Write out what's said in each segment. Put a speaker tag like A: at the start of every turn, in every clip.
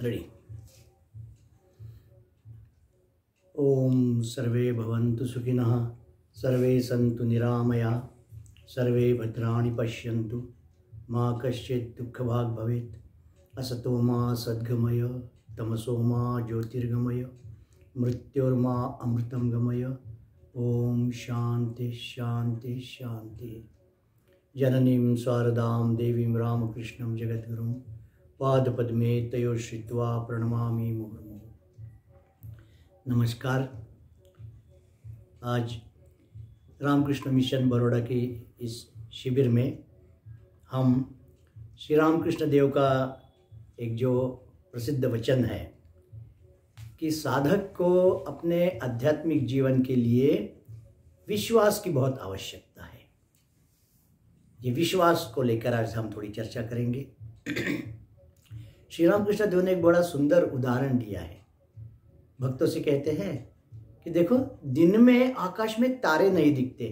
A: Ready. ओम सर्वे भवन्तु सुखिनः, सर्वे सन्तु निरामया, सर्वे भद्राणि पश्यन्तु, माँ कश्चित् दुःखभाग् भवेत्। असतो मा सद्गमय, तमसो मा ज्योतिर्गमय, मृत्योर्मा अमृतं गमय। ओम शांति शांति शांति। जननीं शारदां देवीं रामकृष्णं जगद्गुरुं पादपद्मे तयोः श्रित्वा प्रणमामि मुहुर्मुहुः। नमस्कार। आज रामकृष्ण मिशन बड़ौदा की इस शिविर में हम श्री रामकृष्ण देव का एक जो प्रसिद्ध वचन है कि साधक को अपने आध्यात्मिक जीवन के लिए विश्वास की बहुत आवश्यकता है, ये विश्वास को लेकर आज हम थोड़ी चर्चा करेंगे। श्री रामकृष्ण देव ने एक बड़ा सुंदर उदाहरण दिया है। भक्तों से कहते हैं कि देखो, दिन में आकाश में तारे नहीं दिखते,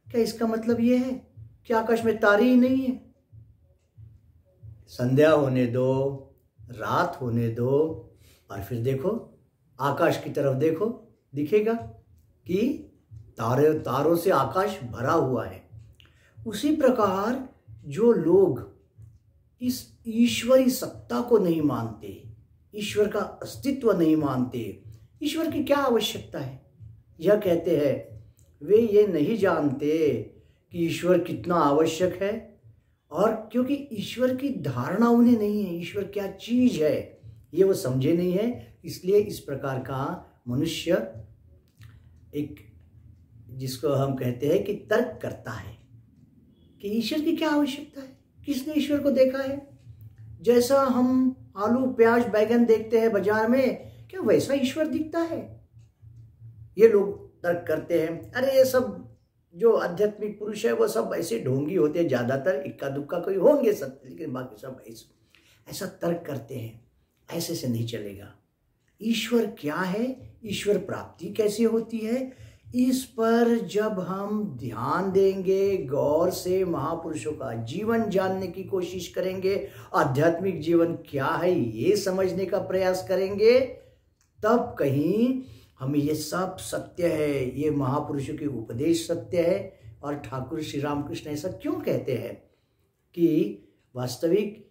A: क्या इसका मतलब ये है कि आकाश में तारे ही नहीं है? संध्या होने दो, रात होने दो, और फिर देखो आकाश की तरफ देखो, दिखेगा कि तारों से आकाश भरा हुआ है। उसी प्रकार जो लोग इस ईश्वरी सत्ता को नहीं मानते, ईश्वर का अस्तित्व नहीं मानते, ईश्वर की क्या आवश्यकता है, यह कहते हैं वे ये नहीं जानते कि ईश्वर कितना आवश्यक है, और क्योंकि ईश्वर की धारणा उन्हें नहीं है, ईश्वर क्या चीज है ये वो समझे नहीं है। इसलिए इस प्रकार का मनुष्य एक, जिसको हम कहते हैं कि तर्क करता है कि ईश्वर की क्या आवश्यकता है, किसने ईश्वर को देखा है? जैसा हम आलू प्याज बैगन देखते हैं बाजार में, क्या वैसा ईश्वर दिखता है? ये लोग तर्क करते हैं। अरे ये सब जो आध्यात्मिक पुरुष है वो सब ऐसे ढोंगी होते हैं, ज्यादातर इक्का दुक्का कोई होंगे सब, लेकिन बाकी सब ऐसा तर्क करते हैं। ऐसे से नहीं चलेगा। ईश्वर क्या है, ईश्वर प्राप्ति कैसे होती है, इस पर जब हम ध्यान देंगे, गौर से महापुरुषों का जीवन जानने की कोशिश करेंगे, आध्यात्मिक जीवन क्या है ये समझने का प्रयास करेंगे, तब कहीं हमें ये सब सत्य है, ये महापुरुषों के उपदेश सत्य है। और ठाकुर श्री रामकृष्ण ऐसा क्यों कहते हैं कि वास्तविक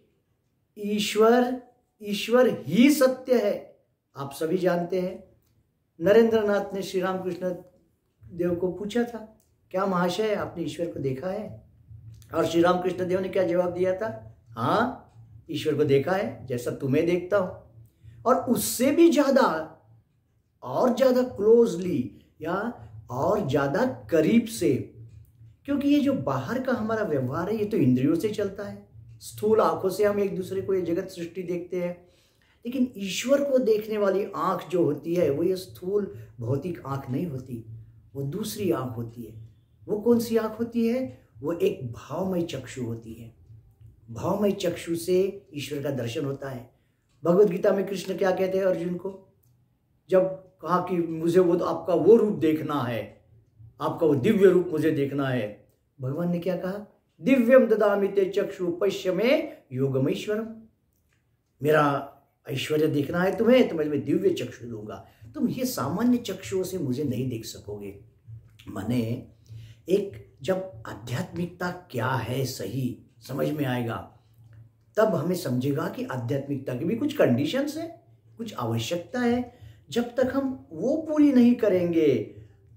A: ईश्वर ही सत्य है। आप सभी जानते हैं, नरेंद्रनाथ ने श्री रामकृष्ण देव को पूछा था, क्या महाशय आपने ईश्वर को देखा है? और श्री रामकृष्ण देव ने क्या जवाब दिया था? हाँ, ईश्वर को देखा है जैसा तुम्हें देखता हूं, और उससे भी ज्यादा, और ज्यादा क्लोजली, या और ज्यादा करीब से। क्योंकि ये जो बाहर का हमारा व्यवहार है ये तो इंद्रियों से चलता है, स्थूल आंखों से हम एक दूसरे को ये जगत सृष्टि देखते हैं, लेकिन ईश्वर को देखने वाली आंख जो होती है वो ये स्थूल भौतिक आंख नहीं होती, वो दूसरी आंख होती है। वो कौन सी आंख होती है? वो एक भावमय चक्षु होती है। भावमय चक्षु से ईश्वर का दर्शन होता है। भगवद गीता में कृष्ण क्या कहते हैं अर्जुन को? जब कहा कि मुझे वो तो आपका वो रूप देखना है, आपका वो दिव्य रूप मुझे देखना है, भगवान ने क्या कहा? दिव्यम ददामि ते चक्षु पश्य में योगमैश्वरम। मेरा ऐश्वर्य देखना है तुम्हें तो मैं दिव्य चक्षु दूंगा, तुम ये सामान्य चक्षुओं से मुझे नहीं देख सकोगे। माने एक जब आध्यात्मिकता क्या है सही समझ में आएगा, तब हमें समझेगा कि आध्यात्मिकता की भी कुछ कंडीशंस है, कुछ आवश्यकता है। जब तक हम वो पूरी नहीं करेंगे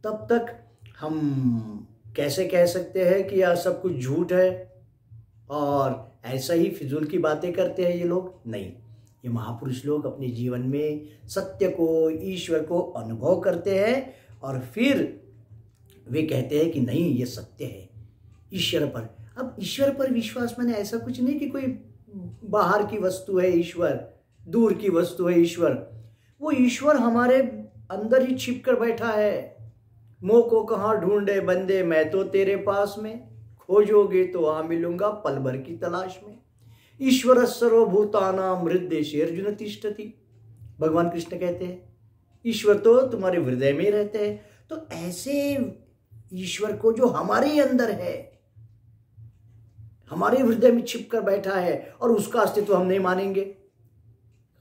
A: तब तक हम कैसे कह सकते हैं कि यह सब कुछ झूठ है और ऐसा ही फिजूल की बातें करते हैं ये लोग? नहीं, ये महापुरुष लोग अपने जीवन में सत्य को, ईश्वर को अनुभव करते हैं, और फिर वे कहते हैं कि नहीं ये सत्य है ईश्वर पर। अब ईश्वर पर विश्वास माने ऐसा कुछ नहीं कि कोई बाहर की वस्तु है ईश्वर, दूर की वस्तु है ईश्वर। वो ईश्वर हमारे अंदर ही छिप कर बैठा है। मोह को कहाँ ढूंढे बंदे, मैं तो तेरे पास में, खोजोगे तो आ मिलूंगा पल भर की तलाश में। ईश्वर सर्वभूतानां हृदयेषु अर्जुन तिष्ठति। भगवान कृष्ण कहते हैं ईश्वर तो तुम्हारे हृदय में रहते हैं। तो ऐसे ईश्वर को जो हमारे अंदर है, हमारे हृदय में छिप कर बैठा है, और उसका अस्तित्व हम नहीं मानेंगे।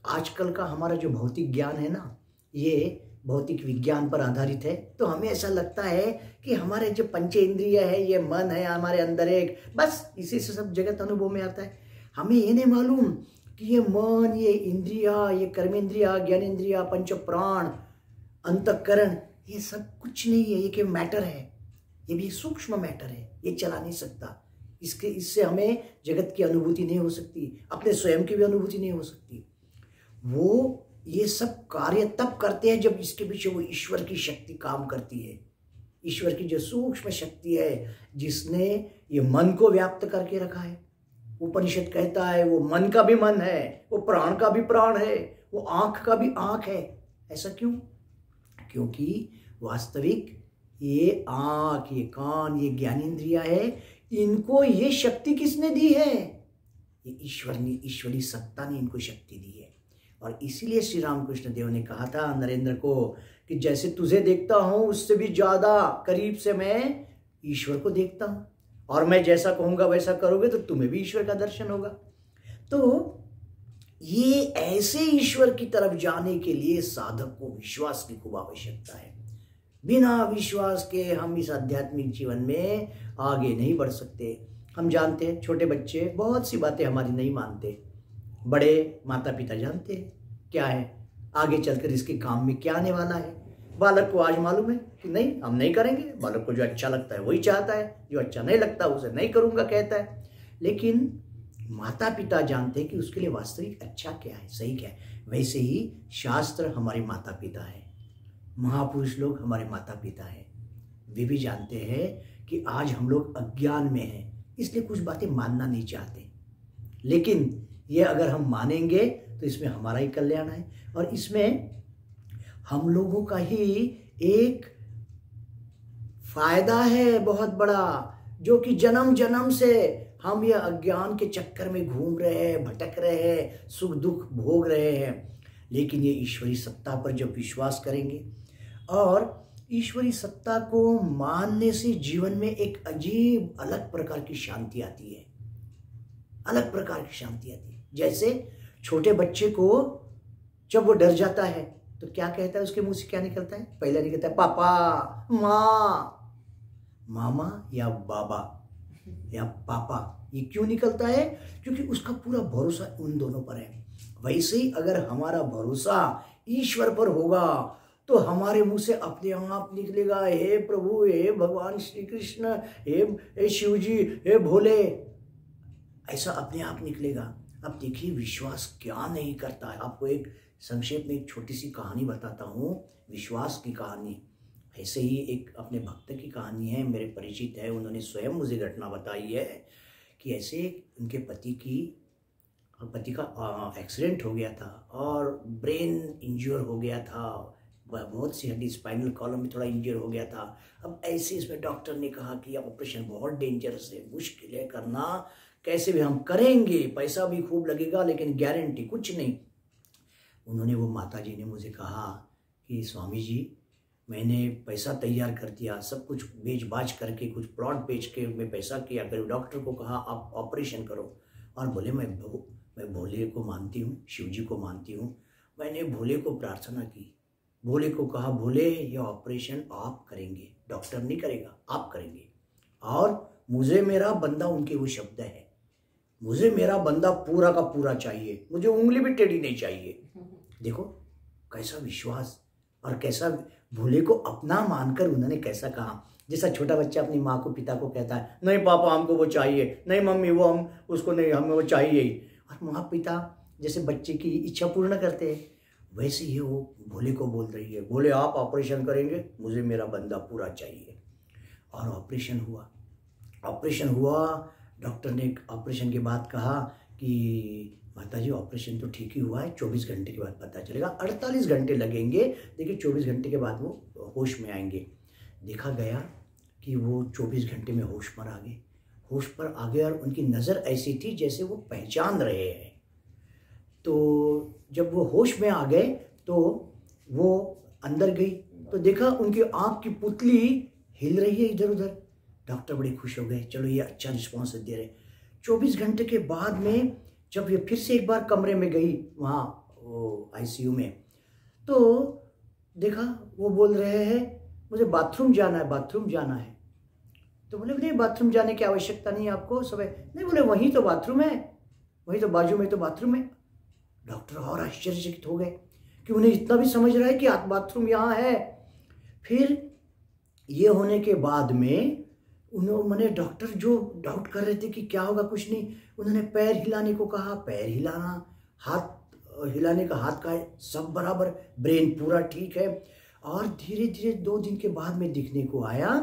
A: आजकल का हमारा जो भौतिक ज्ञान है ना, ये भौतिक विज्ञान पर आधारित है। तो हमें ऐसा लगता है कि हमारे जो पंचेंद्रिय है, ये मन है हमारे अंदर एक, बस इसी से सब जगत अनुभव में आता है। हमें ये नहीं मालूम कि ये मन, ये इंद्रिया, ये कर्मेंद्रिया, ज्ञानेंद्रिया, पंच प्राण, अंतःकरण, ये सब कुछ नहीं है। ये केवल मैटर है, ये भी सूक्ष्म मैटर है, ये चला नहीं सकता। इससे हमें जगत की अनुभूति नहीं हो सकती, अपने स्वयं की भी अनुभूति नहीं हो सकती। वो ये सब कार्य तब करते हैं जब इसके पीछे वो ईश्वर की शक्ति काम करती है। ईश्वर की जो सूक्ष्म शक्ति है, जिसने ये मन को व्याप्त करके रखा है। उपनिषद कहता है वो मन का भी मन है, वो प्राण का भी प्राण है, वो आंख का भी आंख है। ऐसा क्यों? क्योंकि वास्तविक ये आंख, ये कान, ये ज्ञानेंद्रिया है, इनको ये शक्ति किसने दी है? ये ईश्वर ने, ईश्वरी सत्ता ने इनको शक्ति दी है। और इसीलिए श्री रामकृष्ण देव ने कहा था नरेंद्र को कि जैसे तुझे देखता हूं उससे भी ज्यादा करीब से मैं ईश्वर को देखता हूं, और मैं जैसा कहूंगा वैसा करोगे तो तुम्हें भी ईश्वर का दर्शन होगा। तो ये ऐसे ईश्वर की तरफ जाने के लिए साधक को विश्वास की खूब आवश्यकता है। बिना विश्वास के हम इस आध्यात्मिक जीवन में आगे नहीं बढ़ सकते। हम जानते हैं छोटे बच्चे बहुत सी बातें हमारी नहीं मानते, बड़े माता पिता जानते हैं क्या है आगे चलकर इसके काम में क्या आने वाला है। बालक को आज मालूम है कि नहीं, हम नहीं करेंगे। बालक को जो अच्छा लगता है वही चाहता है, जो अच्छा नहीं लगता उसे नहीं करूंगा कहता है। लेकिन माता पिता जानते हैं कि उसके लिए वास्तविक अच्छा क्या है, सही क्या है। वैसे ही शास्त्र हमारे माता पिता है, महापुरुष लोग हमारे माता पिता हैं। वे भी जानते हैं कि आज हम लोग अज्ञान में हैं, इसलिए कुछ बातें मानना नहीं चाहते। लेकिन ये अगर हम मानेंगे तो इसमें हमारा ही कल्याण है, और इसमें हम लोगों का ही एक फायदा है बहुत बड़ा, जो कि जन्म जन्म से हम ये अज्ञान के चक्कर में घूम रहे हैं, भटक रहे हैं, सुख दुख भोग रहे हैं। लेकिन ये ईश्वरी सत्ता पर जब विश्वास करेंगे, और ईश्वरी सत्ता को मानने से जीवन में एक अजीब अलग प्रकार की शांति आती है, अलग प्रकार की शांति आती है। जैसे छोटे बच्चे को जब वो डर जाता है तो क्या कहता है, उसके मुंह से क्या निकलता है? पहले निकलता है पापा, माँ, मामा या बाबा या पापा। ये क्यों निकलता है? क्योंकि उसका पूरा भरोसा उन दोनों पर है। वैसे ही अगर हमारा भरोसा ईश्वर पर होगा तो हमारे मुंह से अपने आप निकलेगा, हे प्रभु, हे भगवान श्री कृष्ण, हे शिव जी, हे भोले, ऐसा अपने आप निकलेगा। अब देखिए विश्वास क्या नहीं करता है। आपको एक संक्षेप में एक छोटी सी कहानी बताता हूँ, विश्वास की कहानी। ऐसे ही एक अपने भक्त की कहानी है, मेरे परिचित है, उन्होंने स्वयं मुझे घटना बताई है कि ऐसे उनके पति का एक्सीडेंट हो गया था और ब्रेन इंज्योर हो गया था, बहुत सी हड्डी, स्पाइनल कॉलम में थोड़ा इंज्योर हो गया था। अब ऐसे इसमें डॉक्टर ने कहा कि ऑपरेशन बहुत डेंजरस है, मुश्किल है करना, कैसे भी हम करेंगे, पैसा भी खूब लगेगा लेकिन गारंटी कुछ नहीं। उन्होंने, वो माता जी ने मुझे कहा कि स्वामी जी, मैंने पैसा तैयार कर दिया, सब कुछ बेच बाच करके, कुछ प्लॉट बेच के मैं पैसा किया, फिर डॉक्टर को कहा आप ऑपरेशन करो। और बोले मैं भोले को मानती हूँ, शिव जी को मानती हूँ। मैंने भोले को प्रार्थना की, भोले को कहा भोले ये ऑपरेशन आप करेंगे, डॉक्टर नहीं करेगा, आप करेंगे। और मुझे मेरा बंदा, उनके वो शब्द है, मुझे मेरा बंदा पूरा का पूरा चाहिए, मुझे उंगली भी टेढ़ी नहीं चाहिए। देखो कैसा विश्वास, और कैसा भोले को अपना मानकर उन्होंने कैसा कहा। जैसा छोटा बच्चा अपनी माँ को, पिता को कहता है, नहीं पापा हमको वो चाहिए, नहीं मम्मी वो हम उसको नहीं, हमें वो चाहिए ही। और माँ पिता जैसे बच्चे की इच्छा पूर्ण करते हैं, वैसे ही वो भोले को बोल रही है, भोले आप ऑपरेशन करेंगे, मुझे मेरा बंदा पूरा चाहिए। और ऑपरेशन हुआ। डॉक्टर ने होने के बाद कहा कि माता जी ऑपरेशन तो ठीक ही हुआ है, 24 घंटे के बाद पता चलेगा, 48 घंटे लगेंगे, देखिए 24 घंटे के बाद वो होश में आएंगे। देखा गया कि वो 24 घंटे में होश पर आ गए और उनकी नज़र ऐसी थी जैसे वो पहचान रहे हैं। तो जब वो होश में आ गए तो वो अंदर गई तो देखा उनकी आँख की पुतली हिल रही है इधर उधर। डॉक्टर बड़े खुश हो गए, चलो ये अच्छा रिस्पॉन्स दे रहे। 24 घंटे के बाद में जब ये फिर से एक बार कमरे में गई, वहाँ वो आईसीयू में। तो देखा वो बोल रहे हैं मुझे बाथरूम जाना है, बाथरूम जाना है। तो बोले नहीं बाथरूम जाने की आवश्यकता नहीं है आपको, सब है। नहीं, बोले वहीं तो बाथरूम है, वहीं तो बाजू में तो बाथरूम है। डॉक्टर और आश्चर्यचकित हो गए कि उन्हें इतना भी समझ रहा है कि बाथरूम यहाँ है। फिर ये होने के बाद में उन्होंने डॉक्टर जो डाउट कर रहे थे कि क्या होगा कुछ नहीं, उन्होंने पैर हिलाने को कहा, पैर हिलाना, हाथ हिलाने का, हाथ का सब बराबर, ब्रेन पूरा ठीक है। और धीरे धीरे 2 दिन के बाद में दिखने को आया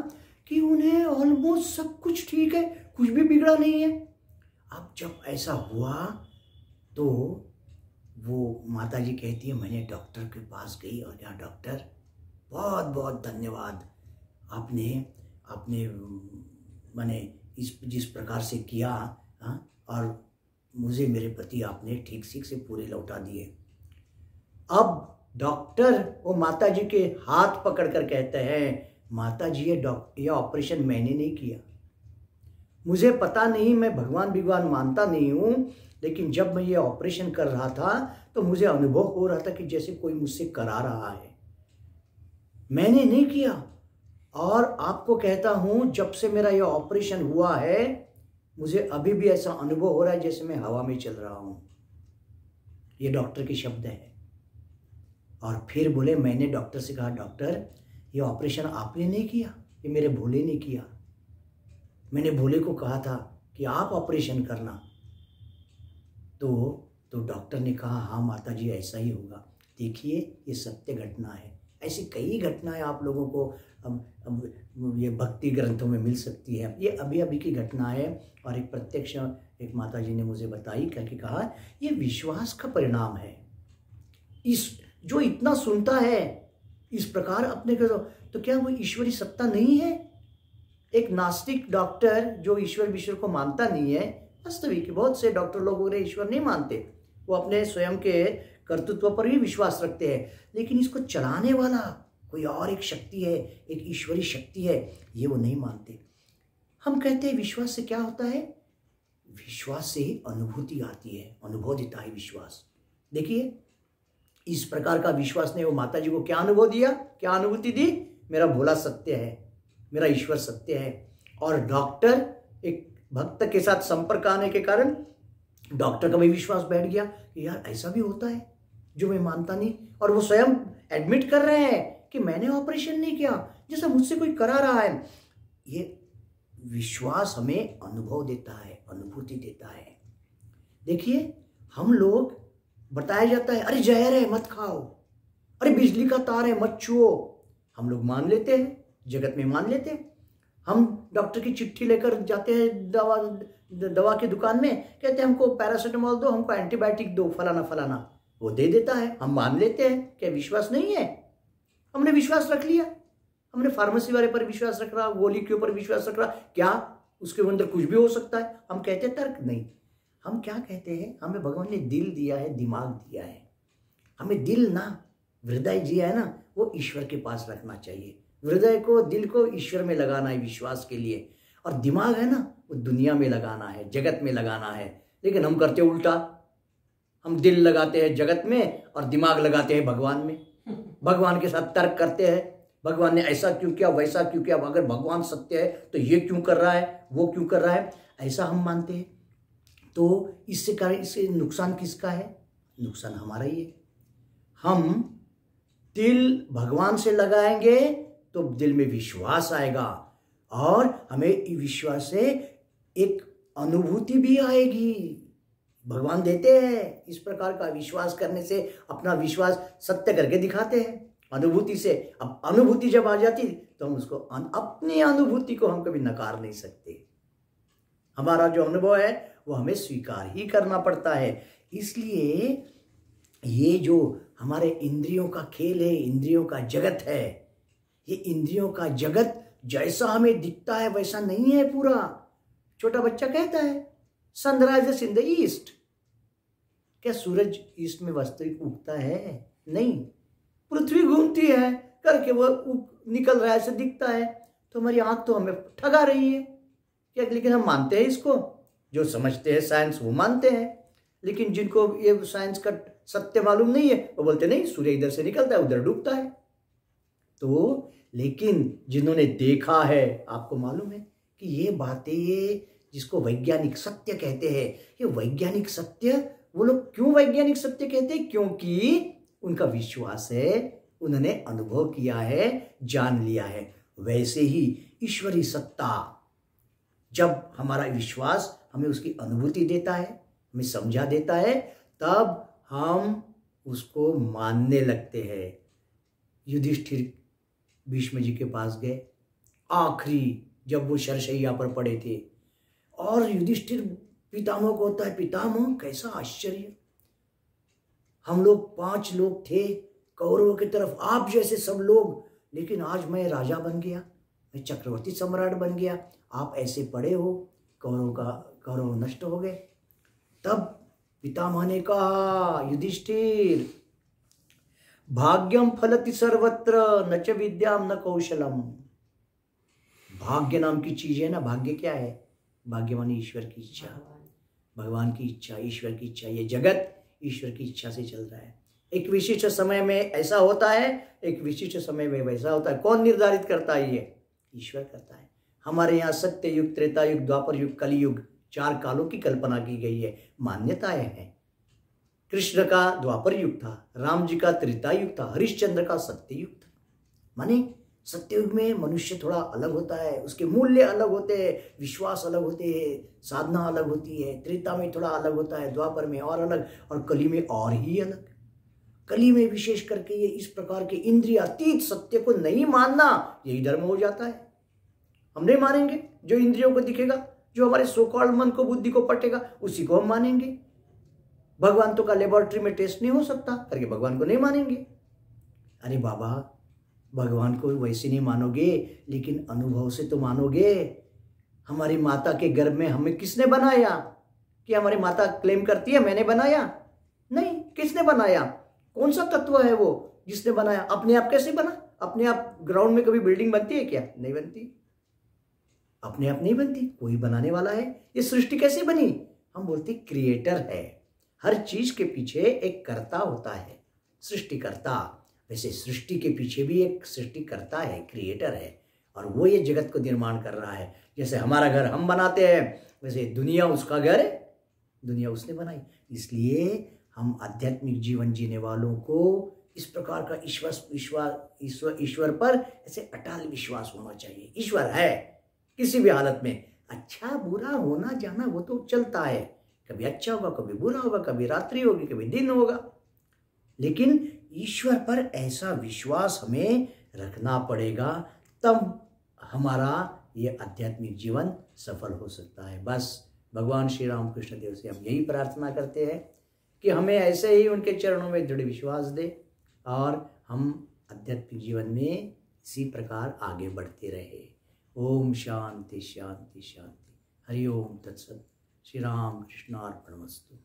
A: कि उन्हें ऑलमोस्ट सब कुछ ठीक है, कुछ भी बिगड़ा नहीं है। अब जब ऐसा हुआ तो वो माताजी कहती है मैंने डॉक्टर के पास गई और यहाँ डॉक्टर बहुत बहुत धन्यवाद, आपने मैंने जिस प्रकार से किया, और मुझे मेरे पति आपने ठीक से पूरे लौटा दिए। अब डॉक्टर वो माताजी के हाथ पकड़ कर कहते हैं माताजी ये ऑपरेशन मैंने नहीं किया, मुझे पता नहीं, मैं भगवान मानता नहीं हूँ, लेकिन जब मैं ये ऑपरेशन कर रहा था तो मुझे अनुभव हो रहा था कि जैसे कोई मुझसे करा रहा है, मैंने नहीं किया। और आपको कहता हूँ जब से मेरा ये ऑपरेशन हुआ है मुझे अभी भी ऐसा अनुभव हो रहा है जैसे मैं हवा में चल रहा हूँ। ये डॉक्टर के शब्द हैं। और फिर बोले मैंने डॉक्टर से कहा डॉक्टर ये ऑपरेशन आपने नहीं किया, ये मेरे भोले ने किया, मैंने भोले को कहा था कि आप ऑपरेशन करना। तो डॉक्टर ने कहा हाँ माताजी ऐसा ही होगा। देखिए ये सत्य घटना है, ऐसी कई घटनाएं आप लोगों को अब ये भक्ति ग्रंथों में मिल सकती है। ये अभी की घटना है और एक प्रत्यक्ष एक माताजी ने मुझे बताई, करके कहा ये विश्वास का परिणाम है। इस जो इतना सुनता है इस प्रकार अपने को, तो क्या वो ईश्वरी सत्ता नहीं है? एक नास्तिक डॉक्टर जो ईश्वर को मानता नहीं है, वास्तविक बहुत से डॉक्टर लोग वगैरह ईश्वर नहीं मानते, वो अपने स्वयं के कर्तृत्व पर ही विश्वास रखते हैं, लेकिन इसको चलाने वाला कोई और एक शक्ति है, एक ईश्वरी शक्ति है, ये वो नहीं मानते। हम कहते हैं विश्वास से क्या होता है? विश्वास से ही अनुभूति आती है, अनुभव देता है विश्वास। देखिए इस प्रकार का विश्वास ने वो माताजी को क्या अनुभव दिया, क्या अनुभूति दी? मेरा भोला सत्य है, मेरा ईश्वर सत्य है। और डॉक्टर एक भक्त के साथ संपर्क आने के कारण डॉक्टर का भी विश्वास बैठ गया कि यार ऐसा भी होता है जो मैं मानता नहीं। और वो स्वयं एडमिट कर रहे हैं कि मैंने ऑपरेशन नहीं किया, जैसा मुझसे कोई करा रहा है। ये विश्वास हमें अनुभव देता है, अनुभूति देता है। देखिए हम लोग बताया जाता है अरे जहर है मत खाओ, अरे बिजली का तार है मत छुओ, हम लोग मान लेते हैं, जगत में मान लेते हैं। हम डॉक्टर की चिट्ठी लेकर जाते हैं दवा की दुकान में, कहते हैं हमको पैरासीटामोल दो, हमको एंटीबायोटिक दो, फलाना फलाना, वो दे देता है, हम मान लेते हैं। क्या विश्वास नहीं है? हमने विश्वास रख लिया, हमने फार्मेसी वाले पर विश्वास रख रहा, गोली के ऊपर विश्वास रख रहा, क्या उसके अंदर कुछ भी हो सकता है? हम कहते हैं तर्क नहीं, हम क्या कहते हैं, हमें भगवान ने दिल दिया है, दिमाग दिया है, हमें दिल ना हृदय दिया है ना, वो ईश्वर के पास रखना चाहिए। हृदय को, दिल को ईश्वर में लगाना है विश्वास के लिए, और दिमाग है ना वो दुनिया में लगाना है, जगत में लगाना है। लेकिन हम करते उल्टा, हम दिल लगाते हैं जगत में और दिमाग लगाते हैं भगवान में, भगवान के साथ तर्क करते हैं, भगवान ने ऐसा क्यों किया, वैसा क्यों किया, अगर भगवान सत्य है तो ये क्यों कर रहा है, वो क्यों कर रहा है, ऐसा हम मानते हैं। तो इससे नुकसान किसका है? नुकसान हमारा ही है। हम दिल भगवान से लगाएंगे तो दिल में विश्वास आएगा और हमें विश्वास से एक अनुभूति भी आएगी। भगवान देते हैं इस प्रकार का, विश्वास करने से अपना विश्वास सत्य करके दिखाते हैं अनुभूति से। अब अनुभूति जब आ जाती तो हम उसको अपनी अनुभूति को हम कभी नकार नहीं सकते। हमारा जो अनुभव है वो हमें स्वीकार ही करना पड़ता है। इसलिए ये जो हमारे इंद्रियों का खेल है, इंद्रियों का जगत है, ये इंद्रियों का जगत जैसा हमें दिखता है वैसा नहीं है पूरा। छोटा बच्चा कहता है सनराइजर्स इन द ईस्ट, क्या सूरज ईस्ट में वास्तविक उगता है? नहीं, पृथ्वी घूमती है करके वो निकल रहा है, ऐसे दिखता है। तो हमारी आंख तो हमें ठगा रही है क्या? लेकिन हम मानते हैं इसको, जो समझते हैं साइंस वो मानते हैं, लेकिन जिनको ये साइंस का सत्य मालूम नहीं है, वो बोलते नहीं सूर्य इधर से निकलता है उधर डूबता है। तो लेकिन जिन्होंने देखा है, आपको मालूम है कि ये बातें जिसको वैज्ञानिक सत्य कहते हैं, ये वैज्ञानिक सत्य, वो लोग क्यों वैज्ञानिक सत्य कहते हैं? क्योंकि उनका विश्वास है, उन्होंने अनुभव किया है, जान लिया है। वैसे ही ईश्वरी सत्ता, जब हमारा विश्वास हमें उसकी अनुभूति देता है, हमें समझा देता है, तब हम उसको मानने लगते हैं। युधिष्ठिर भीष्म जी के पास गए, आखिरी जब वो शरशैया पर पड़े थे, और युधिष्ठिर पितामह को होता है, पितामह कैसा आश्चर्य, हम लोग 5 लोग थे कौरवों की तरफ, आप जैसे सब लोग, लेकिन आज मैं राजा बन गया, मैं चक्रवर्ती सम्राट बन गया, आप ऐसे पड़े हो, कौरव नष्ट हो गए। तब पितामह ने कहा, युधिष्ठिर भाग्यम फलति सर्वत्र न च विद्याम न कौशलम। भाग्य नाम की चीज है ना, भाग्य क्या है? भाग्य मानी ईश्वर की इच्छा, भगवान की इच्छा, ईश्वर की इच्छा। ये जगत ईश्वर की इच्छा से चल रहा है। एक विशिष्ट समय में ऐसा होता है, एक विशिष्ट समय में वैसा होता है। कौन निर्धारित करता है? ये ईश्वर करता है। हमारे यहाँ सत्य युग, त्रेता युग, द्वापर युग, कलयुग, 4 कालों की कल्पना की गई है, मान्यताएं हैं। कृष्ण का द्वापर युग था, राम जी का त्रेता युग था, हरिश्चंद्र का सत्य युग था। माने सत्ययुग में मनुष्य थोड़ा अलग होता है, उसके मूल्य अलग होते हैं, विश्वास अलग होते हैं, साधना अलग होती है। त्रेता में थोड़ा अलग होता है, द्वापर में और अलग, और कली में और ही अलग। कली में विशेष करके ये इस प्रकार के इंद्रियातीत सत्य को नहीं मानना, यही धर्म हो जाता है। हम नहीं मानेंगे जो इंद्रियों को दिखेगा, जो हमारे सोकॉल्ड मन को, बुद्धि को पटेगा, उसी को हम मानेंगे। भगवान तो का लेबोरेटरी में टेस्ट नहीं हो सकता करके भगवान को नहीं मानेंगे। अरे बाबा, भगवान को वैसे नहीं मानोगे, लेकिन अनुभव से तो मानोगे। हमारी माता के गर्भ में हमें किसने बनाया? कि हमारी माता क्लेम करती है मैंने बनाया? नहीं, किसने बनाया? कौन सा तत्व है वो जिसने बनाया? अपने आप कैसे बना? अपने आप ग्राउंड में कभी बिल्डिंग बनती है क्या? नहीं बनती, अपने आप नहीं बनती, कोई बनाने वाला है। ये सृष्टि कैसे बनी? हम बोलते क्रिएटर है। हर चीज के पीछे एक कर्ता होता है, सृष्टिकर्ता। वैसे सृष्टि के पीछे भी एक सृष्टिकर्ता है, क्रिएटर है, और वो ये जगत को निर्माण कर रहा है। जैसे हमारा घर हम बनाते हैं, वैसे दुनिया उसका घर है, दुनिया उसने बनाई। इसलिए हम आध्यात्मिक जीवन जीने वालों को इस प्रकार का ईश्वर पर ऐसे अटल विश्वास होना चाहिए। ईश्वर है किसी भी हालत में, अच्छा बुरा होना जाना वो तो चलता है, कभी अच्छा होगा, कभी बुरा होगा, कभी रात्रि होगी, कभी दिन होगा, लेकिन ईश्वर पर ऐसा विश्वास हमें रखना पड़ेगा, तब हमारा ये आध्यात्मिक जीवन सफल हो सकता है। बस भगवान श्री राम कृष्ण देव से हम यही प्रार्थना करते हैं कि हमें ऐसे ही उनके चरणों में दृढ़ विश्वास दे, और हम आध्यात्मिक जीवन में इसी प्रकार आगे बढ़ते रहे। ओम शांति शांति शांति। हरि ओम तत्सत। श्री राम कृष्णार्पणमस्तु।